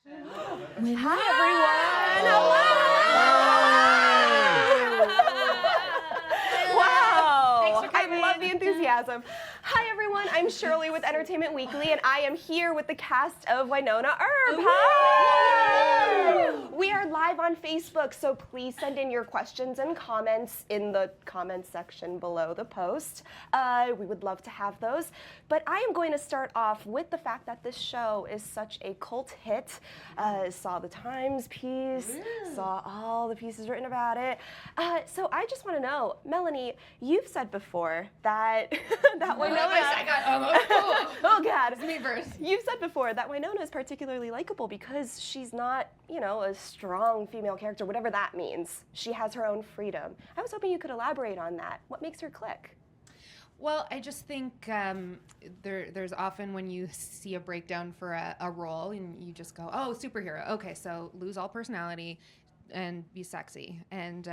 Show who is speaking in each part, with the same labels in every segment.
Speaker 1: Hi, everyone. Hello. Wow. I love the enthusiasm. Hi, everyone. I'm Shirley with Entertainment Weekly, and I am here with the cast of Wynonna Earp. Hi. We are live on Facebook, so please send in your questions and comments in the comments section below the post. We would love to have those. But I am going to start off with the fact that this show is such a cult hit. Saw the Times piece, saw all the pieces written about it. So I just want to know, Melanie, you've said before that oh God,
Speaker 2: it's me first.
Speaker 1: You've said before that Wynonna is particularly likable because she's not, a strong female character, whatever that means. She has her own freedom. I was hoping you could elaborate on that. What makes her click?
Speaker 2: Well, I just think there's often when you see a breakdown for a role and you just go, oh, superhero. Okay, so lose all personality and be sexy. And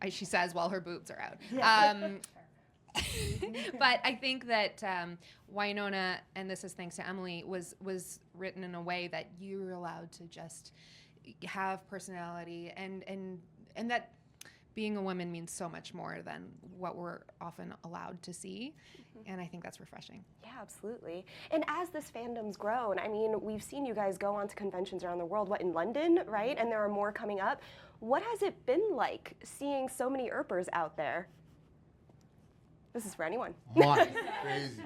Speaker 2: she says while her boobs are out. Yeah. But I think that Wynonna, and this is thanks to Emily, was written in a way that you're allowed to just have personality and that being a woman means so much more than what we're often allowed to see. Mm-hmm. And I think that's refreshing.
Speaker 1: Yeah, absolutely. And as this fandom's grown, I mean, we've seen you guys go on to conventions around the world, in London, right? And there are more coming up. What has it been like seeing so many Earpers out there? This is for anyone.
Speaker 3: Crazy.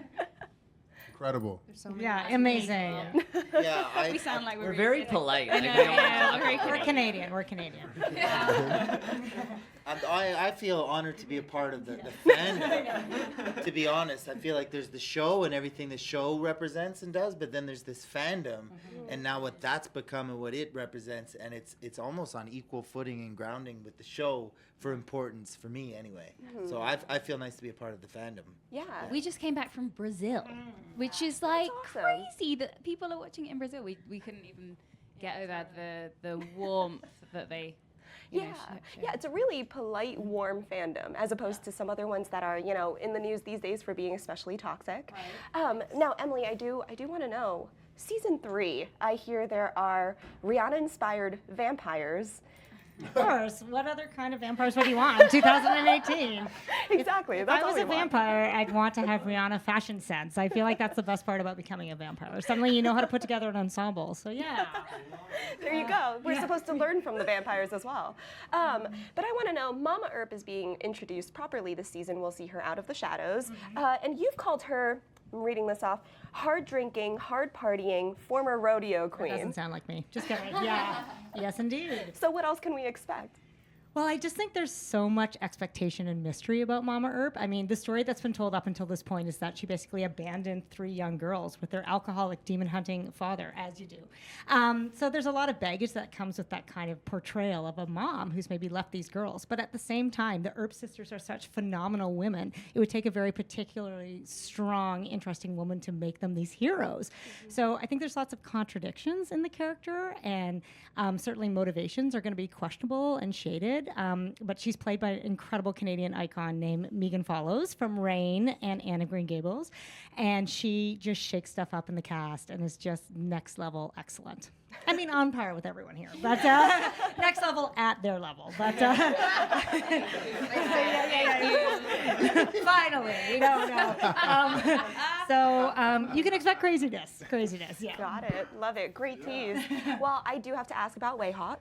Speaker 3: Incredible.
Speaker 2: So
Speaker 4: amazing.
Speaker 5: We sound like
Speaker 6: we're very polite.
Speaker 4: We're Canadian. We're Canadian.
Speaker 5: I feel honored to be a part of the fandom. To be honest, I feel like there's the show and everything the show represents and does, but then there's this fandom, and now what that's become and what it represents, and it's almost on equal footing and grounding with the show for importance for me anyway. So I feel nice to be a part of the fandom.
Speaker 1: Yeah.
Speaker 7: We just came back from Brazil, which is like
Speaker 1: awesome.
Speaker 7: crazy that people are watching it in Brazil. We couldn't even get over the warmth that they.
Speaker 1: Yeah, it's a really polite, warm fandom, as opposed to some other ones that are, in the news these days for being especially toxic. Right. Now, Emily, I do want to know, season 3, I hear there are Rihanna-inspired vampires.
Speaker 4: Of course. What other kind of vampires would you want? 2018.
Speaker 1: Exactly.
Speaker 4: If I was a vampire, I'd want to have Rihanna fashion sense. I feel like that's the best part about becoming a vampire. Suddenly you know how to put together an ensemble. So yeah.
Speaker 1: There you go. We're supposed to learn from the vampires as well. But I want to know, Mama Earp is being introduced properly this season. We'll see her out of the shadows. And you've called her, I'm reading this off, hard drinking, hard partying, former rodeo queen.
Speaker 4: That doesn't sound like me. Just kidding. Yeah. Yes, indeed.
Speaker 1: So what else can we expect?
Speaker 4: Well, I just think there's so much expectation and mystery about Mama Earp. I mean, the story that's been told up until this point is that she basically abandoned 3 young girls with their alcoholic, demon-hunting father, as you do. So there's a lot of baggage that comes with that kind of portrayal of a mom who's maybe left these girls. But at the same time, the Earp sisters are such phenomenal women. It would take a very particularly strong, interesting woman to make them these heroes. So I think there's lots of contradictions in the character, and certainly motivations are going to be questionable and shaded. But she's played by an incredible Canadian icon named Megan Follows from Rain and Anne of Green Gables. And she just shakes stuff up in the cast and is just next level excellent. I mean, on par with everyone here, but next level at their level. But finally, no. So you can expect craziness, yeah.
Speaker 1: Got it. Love it. Great tease. Well, I do have to ask about Way Hot.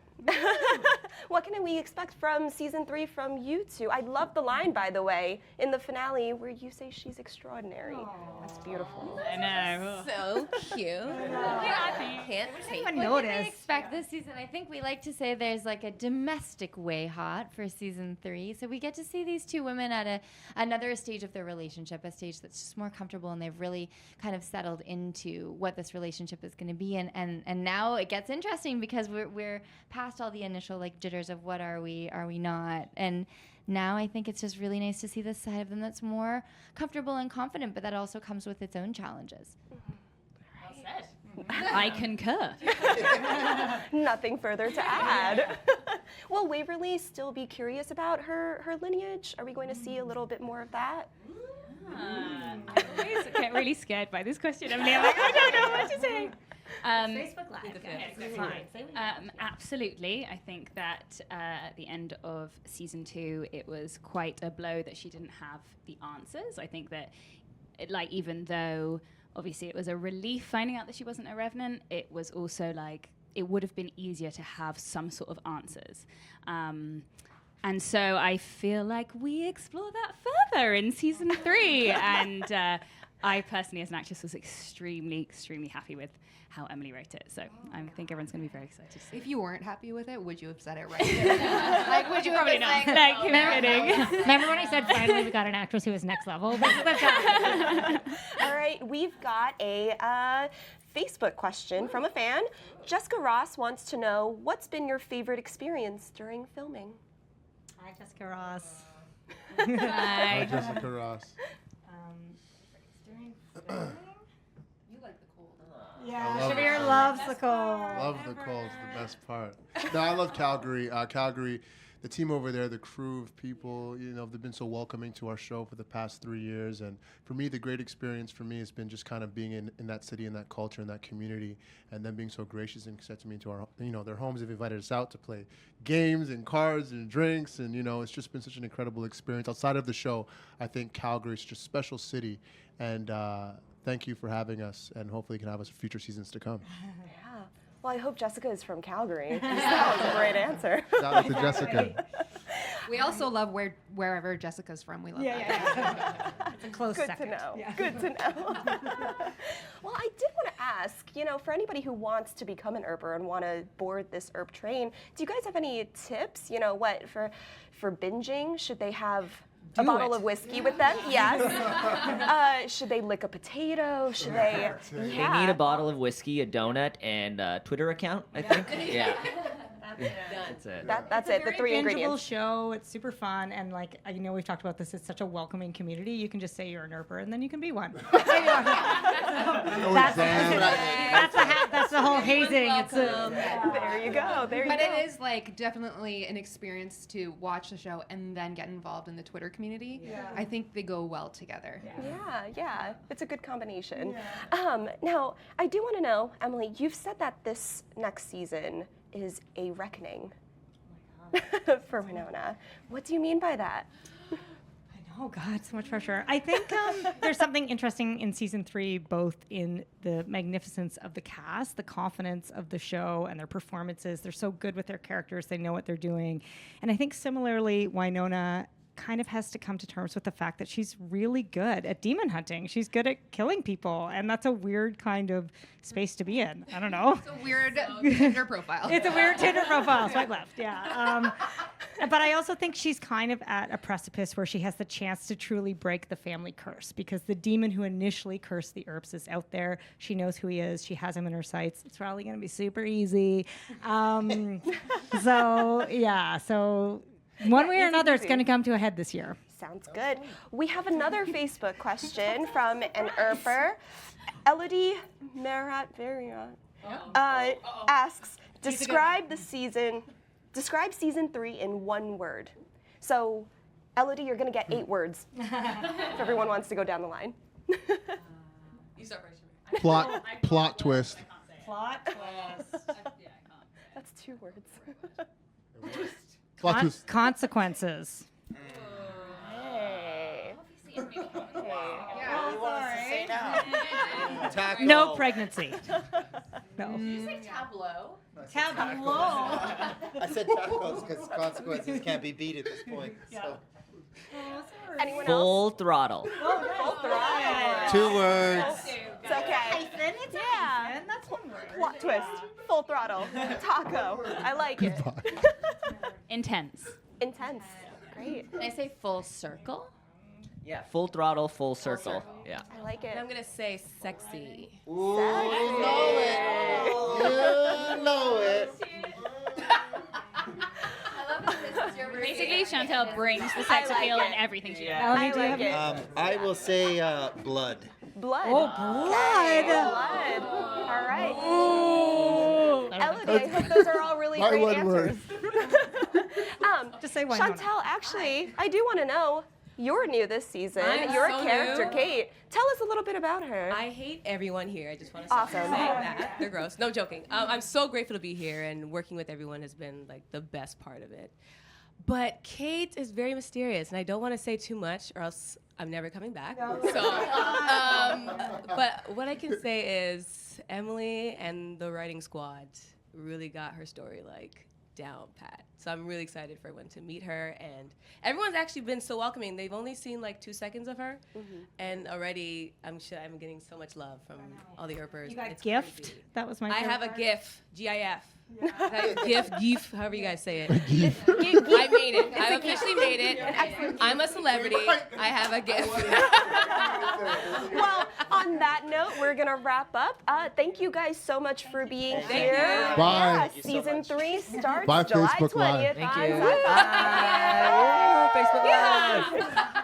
Speaker 1: What can we expect from season 3 from you two? I love the line, by the way, in the finale where you say she's extraordinary. Aww. That's beautiful.
Speaker 7: I know. So cute.
Speaker 2: I can't take
Speaker 7: it. What can we expect this season? I think we like to say there's like a domestic Way Hot for season 3. So we get to see these 2 women at another stage of their relationship, a stage that's just more comfortable, and they've really kind of settled into what this relationship is going to be. And now it gets interesting because we're past all the initial jitters of what are we not, and now I think it's just really nice to see this side of them that's more comfortable and confident, but that also comes with its own challenges.
Speaker 2: Well said.
Speaker 7: I concur.
Speaker 1: Nothing further to add. Will Waverly still be curious about her lineage? Are we going to see a little bit more of that?
Speaker 7: I always get really scared by this question. I'm like, I don't know what to say.
Speaker 4: Facebook Live. It's fine.
Speaker 3: Absolutely. I think that at the end of season 2, it was quite a blow that she didn't have the answers. I think that, even though obviously it was a relief finding out that she wasn't a revenant, it was also it would have been easier to have some sort of answers. And so I feel like we explore that further in season 3. And I personally, as an actress, was extremely, extremely happy with how Emily wrote it. So I think everyone's going to be very excited to see.
Speaker 2: If you weren't happy with it, would you have said it right? Would you have
Speaker 3: Probably not. Thank you for kidding.
Speaker 4: Remember when I said finally we got an actress who was next level? That's
Speaker 1: All right, we've got a Facebook question from a fan. Jessica Ross wants to know, what's been your favorite experience during filming?
Speaker 4: Hi, Jessica Ross.
Speaker 6: Hi, Jessica Ross.
Speaker 2: You like the cold.
Speaker 4: Yeah,
Speaker 6: love
Speaker 4: Shabir
Speaker 6: it.
Speaker 4: loves the cold.
Speaker 6: Love the cold. It's the best part. No, I love Calgary. Calgary, the team over there, the crew of people, they've been so welcoming to our show for the past 3 years. And for me, the great experience for me has been just kind of being in that city, in that culture, in that community, and them being so gracious and accepting me into their homes. They've invited us out to play games and cards and drinks. And, it's just been such an incredible experience. Outside of the show, I think Calgary is just a special city. And thank you for having us. And hopefully you can have us for future seasons to come.
Speaker 1: Yeah. Well, I hope Jessica is from Calgary. That was a great answer.
Speaker 6: Shout out to Jessica.
Speaker 2: We also love wherever Jessica's from. We love that.
Speaker 4: Yeah. It's a close
Speaker 1: Good
Speaker 4: second.
Speaker 1: to know.
Speaker 4: Yeah.
Speaker 1: Good to know. Well, I did want to ask, for anybody who wants to become an Earper and want to board this Earp train, do you guys have any tips? For binging? Should they have a bottle of whiskey with them? Yes. Should they lick a potato? Should they?
Speaker 8: They need a bottle of whiskey, a donut, and a Twitter account, I think. Yeah. That's it.
Speaker 1: That's it. The 3
Speaker 4: bingeable
Speaker 1: ingredients.
Speaker 4: show. It's super fun, and we've talked about this. It's such a welcoming community. You can just say you're an Earper, and then you can be one. That's the whole hazing.
Speaker 1: There you go. There you
Speaker 2: But
Speaker 1: go.
Speaker 2: it is definitely an experience to watch the show and then get involved in the Twitter community. Yeah. I think they go well together.
Speaker 1: Yeah. It's a good combination. Now, I do want to know, Emily, you've said that this next season is a reckoning for Wynonna. What do you mean by that?
Speaker 4: Oh God, so much pressure. I think there's something interesting in season 3, both in the magnificence of the cast, the confidence of the show, and their performances. They're so good with their characters. They know what they're doing. And I think similarly, Wynonna kind of has to come to terms with the fact that she's really good at demon hunting. She's good at killing people, and that's a weird kind of space to be in. I don't know.
Speaker 2: It's a weird Tinder profile.
Speaker 4: It's a weird Tinder profile. Swipe left. Yeah. But I also think she's kind of at a precipice where she has the chance to truly break the family curse, because the demon who initially cursed the Earps is out there. She knows who he is. She has him in her sights. It's probably going to be super easy. So one way or another, it's going to come to a head this year.
Speaker 1: Sounds good. We have another Facebook question from an Earper. Elodie Marat-Variant asks, describe season 3 in one word. So, Elodie, you're going to get 8 words if everyone wants to go down the line.
Speaker 2: You start first.
Speaker 6: Plot twist.
Speaker 4: Plot twist.
Speaker 1: That's 2 words.
Speaker 6: Plot twist.
Speaker 4: Consequences.
Speaker 1: Hey.
Speaker 5: Taco.
Speaker 4: No pregnancy. No.
Speaker 2: You say tableau.
Speaker 4: Tableau.
Speaker 5: I said tacos because consequences can't be beat at this point. So.
Speaker 1: Anyone else?
Speaker 8: Full throttle.
Speaker 1: Full throttle.
Speaker 5: 2 words.
Speaker 1: It's okay. Yeah.
Speaker 4: That's one word.
Speaker 1: Plot twist. Full throttle. Taco. I like it.
Speaker 3: Intense.
Speaker 1: Intense. Great.
Speaker 7: Can I say full circle?
Speaker 8: Yeah, full throttle, full circle. Yeah.
Speaker 1: I like it.
Speaker 9: I'm gonna say sexy.
Speaker 5: Ooh, you know it. You know it.
Speaker 7: I love that this is your
Speaker 3: Basically, Chantel brings the sex
Speaker 1: like
Speaker 3: appeal
Speaker 1: it.
Speaker 3: in everything she does.
Speaker 1: I like it.
Speaker 5: I will say blood.
Speaker 1: Blood.
Speaker 4: Oh,
Speaker 1: Okay,
Speaker 4: blood.
Speaker 1: blood. All right. Elodie, I hope those are all really
Speaker 6: My
Speaker 1: great
Speaker 6: one
Speaker 1: answers.
Speaker 4: Just say Wynonna.
Speaker 1: Chantel, actually, I do want to know, you're new this season.
Speaker 9: I'm
Speaker 1: You're
Speaker 9: so
Speaker 1: a character,
Speaker 9: new.
Speaker 1: Kate. Tell us a little bit about her.
Speaker 10: I hate everyone here. I just want to
Speaker 1: Awesome.
Speaker 10: say that. They're gross. No joking. I'm so grateful to be here, and working with everyone has been like the best part of it. But Kate is very mysterious, and I don't want to say too much, or else I'm never coming back. No. So, but what I can say is Emily and the writing squad really got her story like down pat. So I'm really excited for everyone to meet her, and everyone's actually been so welcoming. They've only seen like 2 seconds of her, and already I'm getting so much love from all the Earpers.
Speaker 4: You got
Speaker 10: It's
Speaker 4: gift?
Speaker 10: crazy.
Speaker 4: That was my
Speaker 10: I
Speaker 4: favorite
Speaker 10: have a
Speaker 4: part.
Speaker 10: GIF, GIF. GIF, however you guys say it. I
Speaker 1: GIF.
Speaker 10: made it. I officially made it. I'm a celebrity. I have a GIF.
Speaker 1: Well, on that note, we're gonna wrap up. Thank you guys so much for being here.
Speaker 10: you.
Speaker 6: Bye.
Speaker 1: Yeah,
Speaker 5: Thank you so
Speaker 1: season
Speaker 5: much.
Speaker 1: 3 starts
Speaker 6: Bye,
Speaker 1: July
Speaker 6: Facebook
Speaker 1: 20th.
Speaker 6: Live.
Speaker 8: Thank
Speaker 1: on
Speaker 8: you.
Speaker 1: Sci-Fi.
Speaker 10: Facebook Live.
Speaker 1: Yeah.